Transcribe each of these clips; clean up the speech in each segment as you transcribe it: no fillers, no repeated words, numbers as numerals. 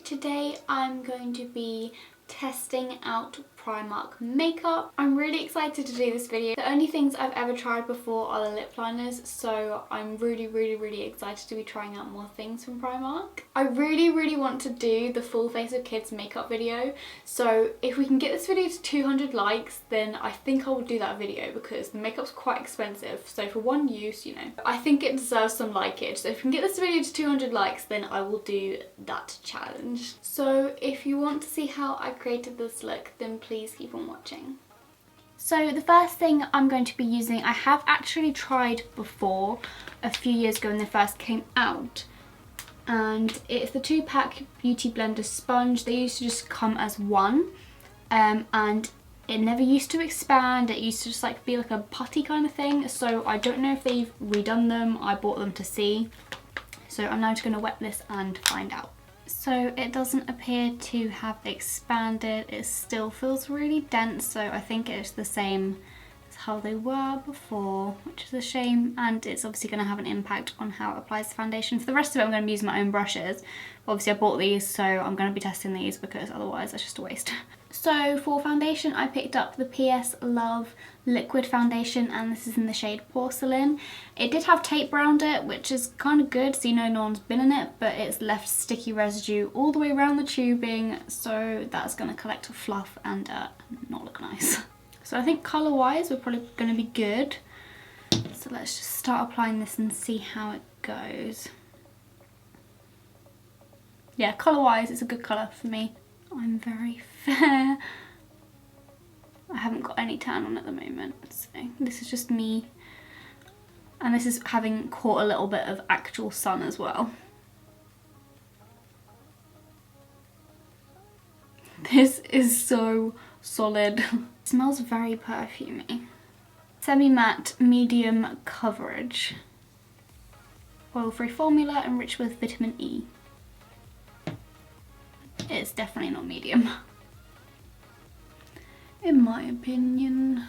Today I'm going to be testing out Primark makeup. I'm really excited to do this video. The only things I've ever tried before are the lip liners, so I'm really excited to be trying out more things from Primark. I really want to do the full face of kids makeup video, so if we can get this video to 200 likes, then I think I will do that video because the makeup's quite expensive, so for one use, you know, I think it deserves some likeage. So if we can get this video to 200 likes, then I will do that challenge. So if you want to see how I created this look, then please keep on watching. So the first thing I'm going to be using, I have actually tried before a few years ago when they first came out, and it's the 2-pack Beauty Blender sponge. They used to just come as one, and it never used to expand. It used to just like be like a putty kind of thing, so I don't know if they've redone them. I bought them to see, so I'm now just going to wet this and find out. So it doesn't appear to have expanded. It still feels really dense, so I think it's the same as how they were before, which is a shame, and it's obviously going to have an impact on how it applies the foundation. For the rest of it I'm going to be using my own brushes. Obviously I bought these, so I'm going to be testing these because otherwise it's just a waste. So for foundation I picked up the PS Love liquid foundation, and this is in the shade Porcelain. It did have tape around it, which is kind of good, so you know no one's been in it, but it's left sticky residue all the way around the tubing, so that's going to collect fluff and not look nice. So I think colour wise we're probably going to be good. So let's just start applying this and see how it goes. Yeah, colour wise it's a good colour for me. I'm very fair. I haven't got any tan on at the moment, so this is just me. And this is having caught a little bit of actual sun as well. This is so solid. It smells very perfumey. Semi-matte medium coverage. Oil-free formula enriched with vitamin E. It's definitely not medium, in my opinion.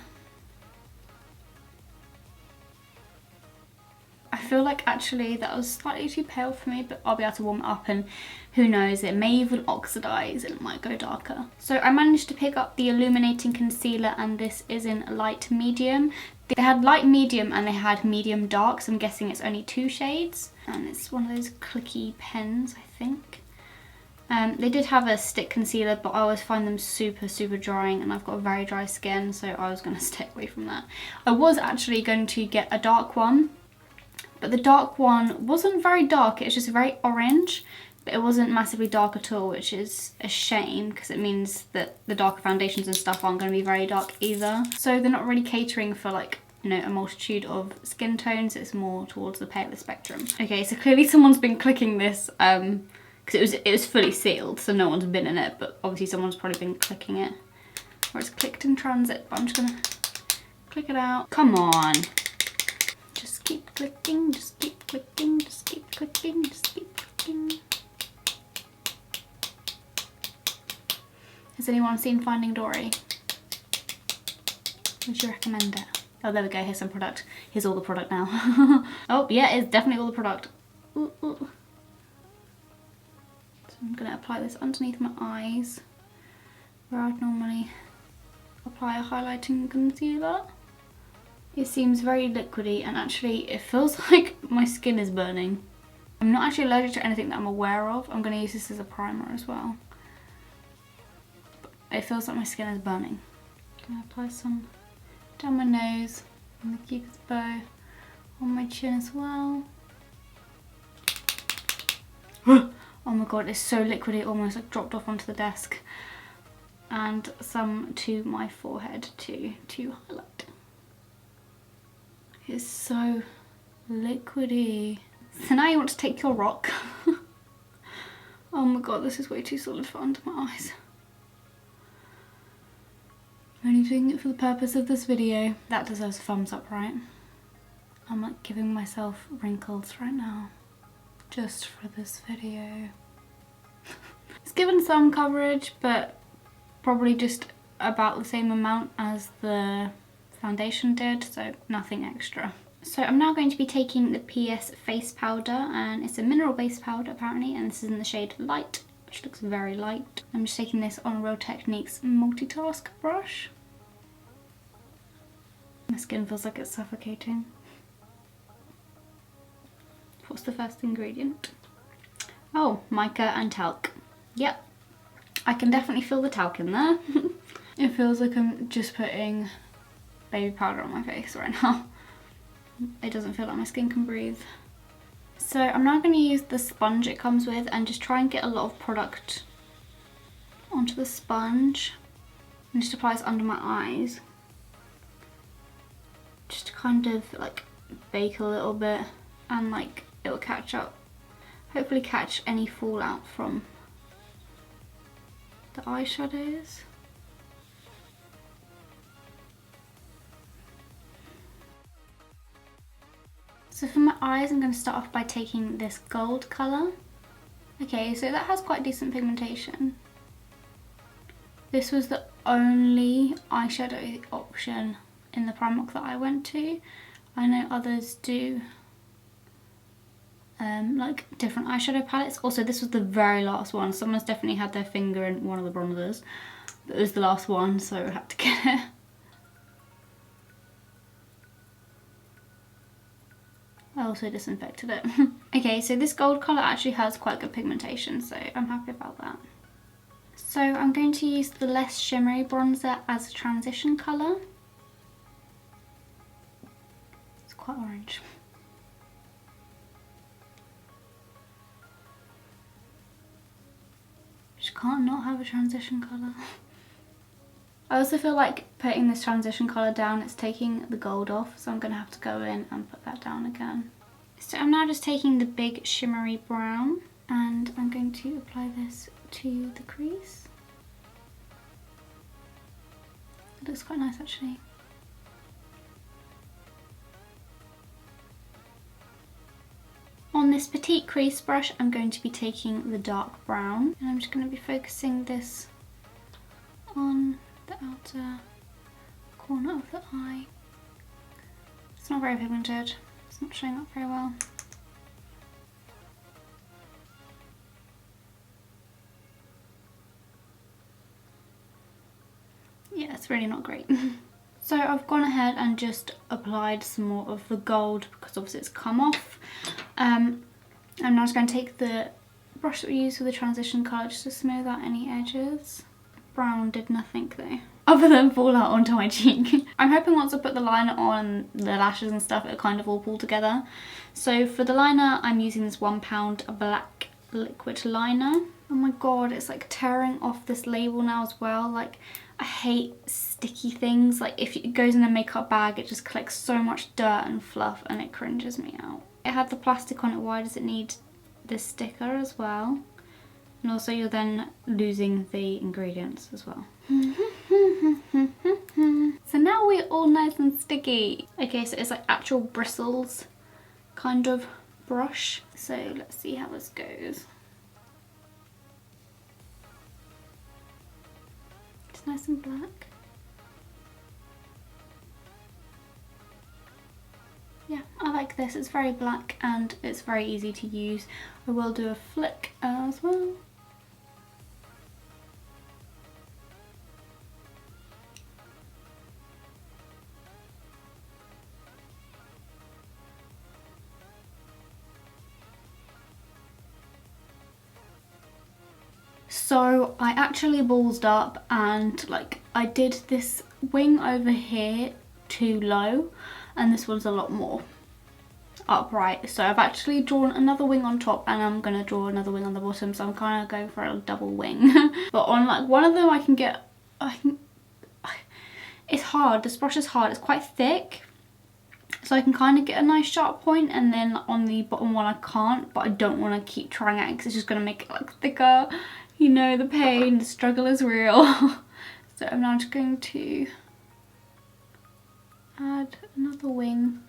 I feel like actually that was slightly too pale for me, but I'll be able to warm it up and who knows, it may even oxidize and it might go darker. So I managed to pick up the illuminating concealer, and this is in light medium. They had light medium and they had medium dark, so I'm guessing it's only 2 shades. And it's one of those clicky pens, I think. They did have a stick concealer, but I always find them super drying, and I've got a very dry skin, so I was going to stay away from that. I was actually going to get a dark one, but the dark one wasn't very dark. It's just very orange, but it wasn't massively dark at all, which is a shame because it means that the darker foundations and stuff aren't going to be very dark either. So they're not really catering for, like, you know, a multitude of skin tones. It's more towards the paler spectrum. Okay, so clearly someone's been clicking this because it was fully sealed, so no one's been in it, but obviously someone's probably been clicking it, or it's clicked in transit. But I'm just gonna click it out. Come on, just keep clicking, just keep clicking, just keep clicking, just keep clicking. Has anyone seen Finding Dory? Would you recommend it? Oh, there we go, here's some product. Here's all the product now. Oh yeah, it's definitely all the product. Ooh, ooh. I'm going to apply this underneath my eyes where I'd normally apply a highlighting concealer. It seems very liquidy, and actually it feels like my skin is burning. I'm not actually allergic to anything that I'm aware of. I'm going to use this as a primer as well. But it feels like my skin is burning. I'm going to apply some down my nose and the Cupid's bow on my chin as well. Oh my god, it's so liquidy, it almost like dropped off onto the desk. And some to my forehead too, to highlight. It's so liquidy. So now you want to take your rock. Oh my god, this is way too solid for under my eyes. I'm only doing it for the purpose of this video. That deserves a thumbs up, right? I'm like giving myself wrinkles right now, just for this video. It's given some coverage, but probably just about the same amount as the foundation did, so nothing extra. So I'm now going to be taking the PS face powder, and it's a mineral based powder apparently, and this is in the shade Light. which looks very light. I'm just taking this on Real Techniques multitask brush. My skin feels like it's suffocating. What's the first ingredient? Oh, mica and talc. Yep, I can definitely feel the talc in there. It feels like I'm just putting baby powder on my face right now. It doesn't feel like my skin can breathe. So I'm now going to use the sponge it comes with and just try and get a lot of product onto the sponge and just apply this under my eyes. Just to kind of like bake a little bit and like it will catch up. Hopefully catch any fallout from the eyeshadows. So for my eyes, I'm going to start off by taking this gold colour. Okay, so that has quite decent pigmentation. This was the only eyeshadow option in the Primark that I went to. I know others do like different eyeshadow palettes. Also, this was the very last one. Someone's definitely had their finger in one of the bronzers. It was the last one, so I had to get it. I also disinfected it. Okay, so this gold colour actually has quite good pigmentation, so I'm happy about that. So I'm going to use the less shimmery bronzer as a transition colour. It's quite orange. Just can't not have a transition colour. I also feel like putting this transition colour down, it's taking the gold off, so I'm going to have to go in and put that down again. So I'm now just taking the big shimmery brown and I'm going to apply this to the crease. It looks quite nice actually. On this petite crease brush, I'm going to be taking the dark brown and I'm just going to be focusing this on the outer corner of the eye. It's not very pigmented, it's not showing up very well. Yeah, it's really not great. So I've gone ahead and just applied some more of the gold because obviously it's come off. I'm now just going to take the brush that we used for the transition colour just to smooth out any edges. Brown did nothing though, other than fall out onto my cheek. I'm hoping once I put the liner on, the lashes and stuff, it'll kind of all pull together. So for the liner, I'm using this £1 black liquid liner. Oh my god, it's like tearing off this label now as well. Like, I hate sticky things. Like, if it goes in a makeup bag, it just collects so much dirt and fluff and it cringes me out. It had the plastic on it. Why does it need this sticker as well? And also you're then losing the ingredients as well. So now we're all nice and sticky. Okay, so it's like actual bristles kind of brush. So let's see how this goes. It's nice and black. Yeah, I like this. It's very black and it's very easy to use. I will do a flick as well. So I actually ballsed up and like I did this wing over here too low and this one's a lot more upright. So I've actually drawn another wing on top and I'm going to draw another wing on the bottom, so I'm kind of going for a double wing. But on like one of them I can get, it's hard, this brush is hard, it's quite thick. So I can kind of get a nice sharp point, and then on the bottom one I can't, but I don't want to keep trying it because it's just going to make it like thicker. You know, the pain, the struggle is real. So I'm now just going to add another wing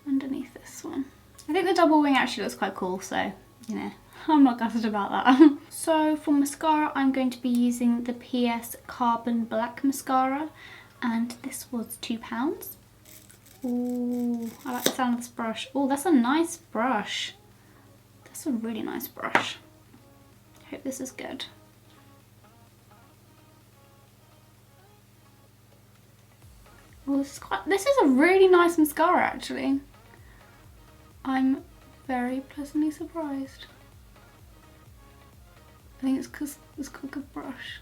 underneath this one. I think the double wing actually looks quite cool, so, you know, I'm not gutted about that. So for mascara, I'm going to be using the PS Carbon Black Mascara, and this was £2. Ooh, I like the sound of this brush. Oh, that's a nice brush. That's a really nice brush. I hope this is good. Well, this is a really nice mascara actually. I'm very pleasantly surprised. I think it's because it's got a good brush.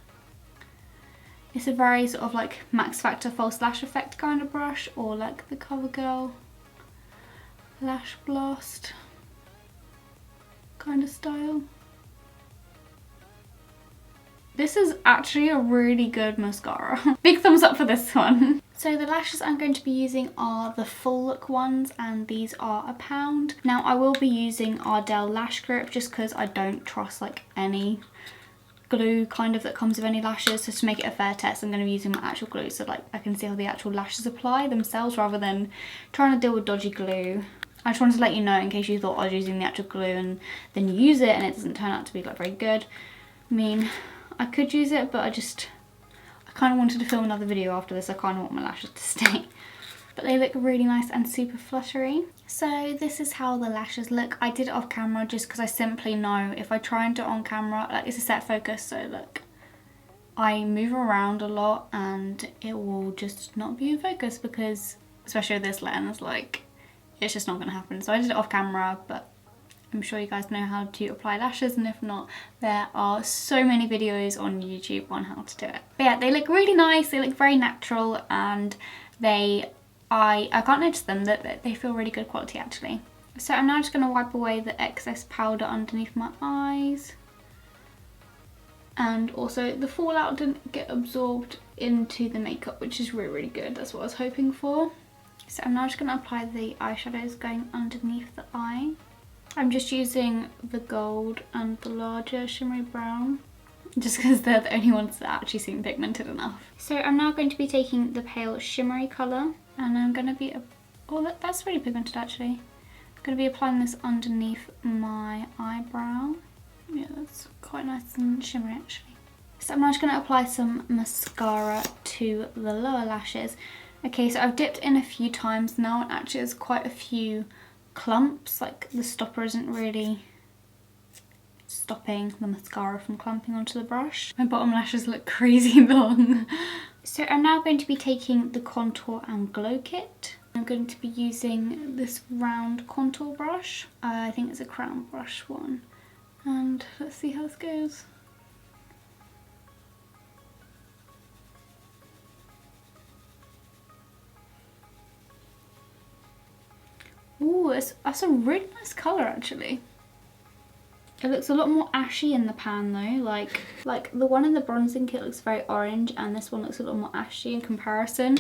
It's a very sort of like Max Factor False Lash Effect kind of brush, or like the CoverGirl Lash Blast kind of style. This is actually a really good mascara. Big thumbs up for this one. So the lashes I'm going to be using are the full look ones, and these are £1. Now I will be using Ardell Lash Grip just because I don't trust like any glue kind of that comes with any lashes. So to make it a fair test, I'm going to be using my actual glue so like I can see how the actual lashes apply themselves rather than trying to deal with dodgy glue. I just wanted to let you know in case you thought I was using the actual glue and then you use it and it doesn't turn out to be like very good. I mean, I could use it, but I kind of wanted to film another video after this. I kind of want my lashes to stay. But they look really nice and super fluttery. So this is how the lashes look. I did it off camera just because I simply know if I try and do it on camera, like it's a set focus, so look, I move around a lot and it will just not be in focus because, especially with this lens, like it's just not going to happen. So I did it off camera, but I'm sure you guys know how to apply lashes, and if not, there are so many videos on YouTube on how to do it. But yeah, they look really nice, they look very natural, and I can't notice them, that they feel really good quality actually. So I'm now just going to wipe away the excess powder underneath my eyes. And also the fallout didn't get absorbed into the makeup, which is really, really good. That's what I was hoping for. So I'm now just going to apply the eyeshadows going underneath the eye. I'm just using the gold and the larger shimmery brown, just because they're the only ones that actually seem pigmented enough. So I'm now going to be taking the pale shimmery colour, and I'm going to be, oh that's really pigmented actually. I'm going to be applying this underneath my eyebrow. Yeah, that's quite nice and shimmery actually. So I'm now just going to apply some mascara to the lower lashes. Okay, so I've dipped in a few times now, and actually there's quite a few clumps, like the stopper isn't really stopping the mascara from clumping onto the brush. My bottom lashes look crazy long. So I'm now going to be taking the contour and glow kit. I'm going to be using this round contour brush. I think it's a crown brush one. And let's see how this goes. Ooh, that's a really nice colour actually. It looks a lot more ashy in the pan though, like the one in the bronzing kit looks very orange and this one looks a lot more ashy in comparison,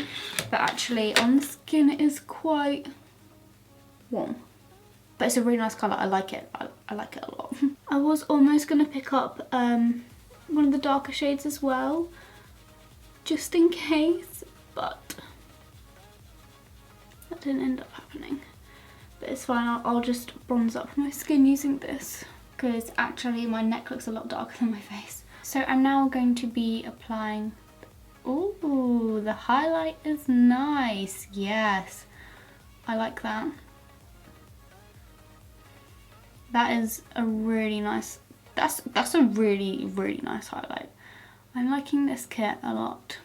but actually on the skin it is quite warm. But it's a really nice colour, I like it, I like it a lot. I was almost going to pick up one of the darker shades as well, just in case, but that didn't end up happening. But it's fine, I'll just bronze up my skin using this, because actually my neck looks a lot darker than my face. So I'm now going to be applying, ooh, the highlight is nice, yes, I like that. That is a really nice, that's a really, really nice highlight. I'm liking this kit a lot.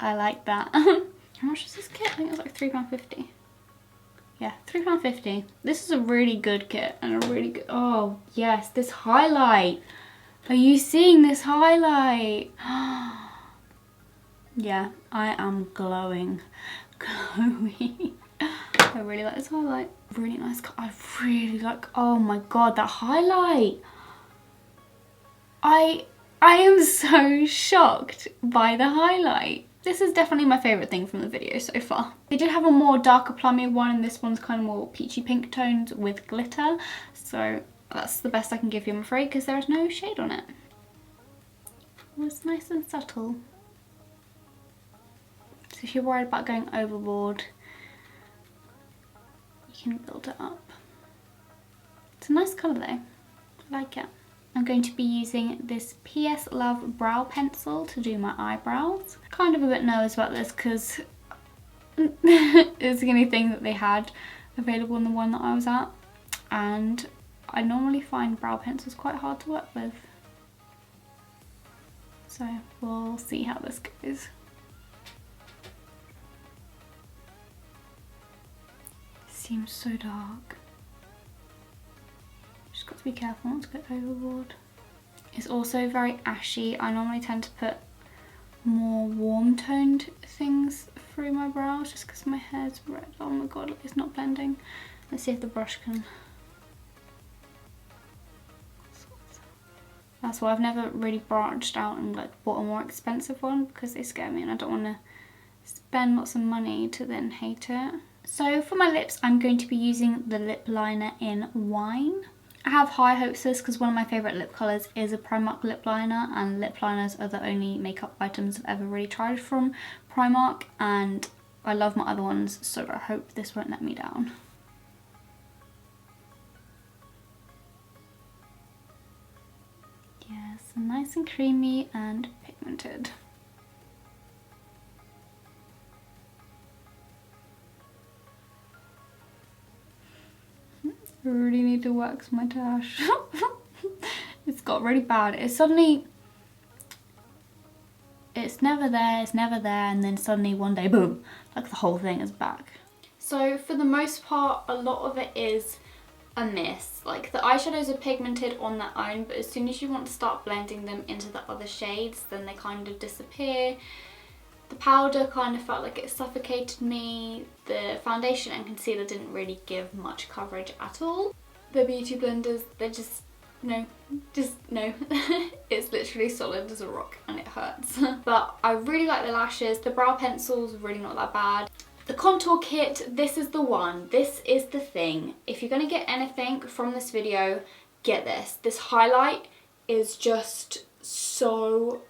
I like that. How much is this kit? I think it was like £3.50. Yeah, £3.50. This is a really good kit and a really good, oh yes, this highlight. Are you seeing this highlight? Yeah, I am glowing. Glowy. I really like this highlight. Really nice. I really like, oh my god, that highlight. I am so shocked by the highlight. This is definitely my favourite thing from the video so far. They did have a more darker plummy one, and this one's kind of more peachy pink toned with glitter. So that's the best I can give you, I'm afraid, because there is no shade on it. Well, it's nice and subtle. So if you're worried about going overboard, you can build it up. It's a nice colour though, I like it. I'm going to be using this PS Love brow pencil to do my eyebrows. Kind of a bit nervous about this because it's the only thing that they had available in the one that I was at. and I normally find brow pencils quite hard to work with. So we'll see how this goes. Seems so dark. Just got to be careful not to go overboard. It's also very ashy. I normally tend to put more warm toned things through my brows just because my hair's red. Oh my god, it's not blending. Let's see if the brush can. That's why I've never really branched out and like bought a more expensive one, because they scare me and I don't want to spend lots of money to then hate it. So for my lips, I'm going to be using the lip liner in Wine. I have high hopes for this because one of my favourite lip colours is a Primark lip liner, and lip liners are the only makeup items I've ever really tried from Primark, and I love my other ones, so I hope this won't let me down. Yes, nice and creamy and pigmented. I really need to wax my tash. It's got really bad. It's never there, and then suddenly one day, boom, like the whole thing is back. So for the most part, a lot of it is a miss. Like the eyeshadows are pigmented on their own, but as soon as you want to start blending them into the other shades, then they kind of disappear. The powder kind of felt like it suffocated me. The foundation and concealer didn't really give much coverage at all. The beauty blenders, they're just no. It's literally solid as a rock and it hurts. But I really like the lashes. The brow pencil's really not that bad. The contour kit, this is the one. This is the thing. If you're gonna get anything from this video, get this. This highlight is just so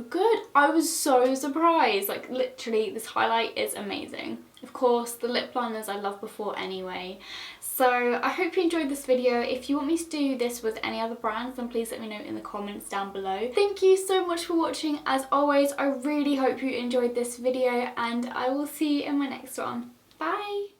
good. I was so surprised. Like literally this highlight is amazing. Of course the lip liners I loved before anyway. So I hope you enjoyed this video. If you want me to do this with any other brands, then please let me know in the comments down below. Thank you so much for watching. As always, I really hope you enjoyed this video, and I will see you in my next one. Bye!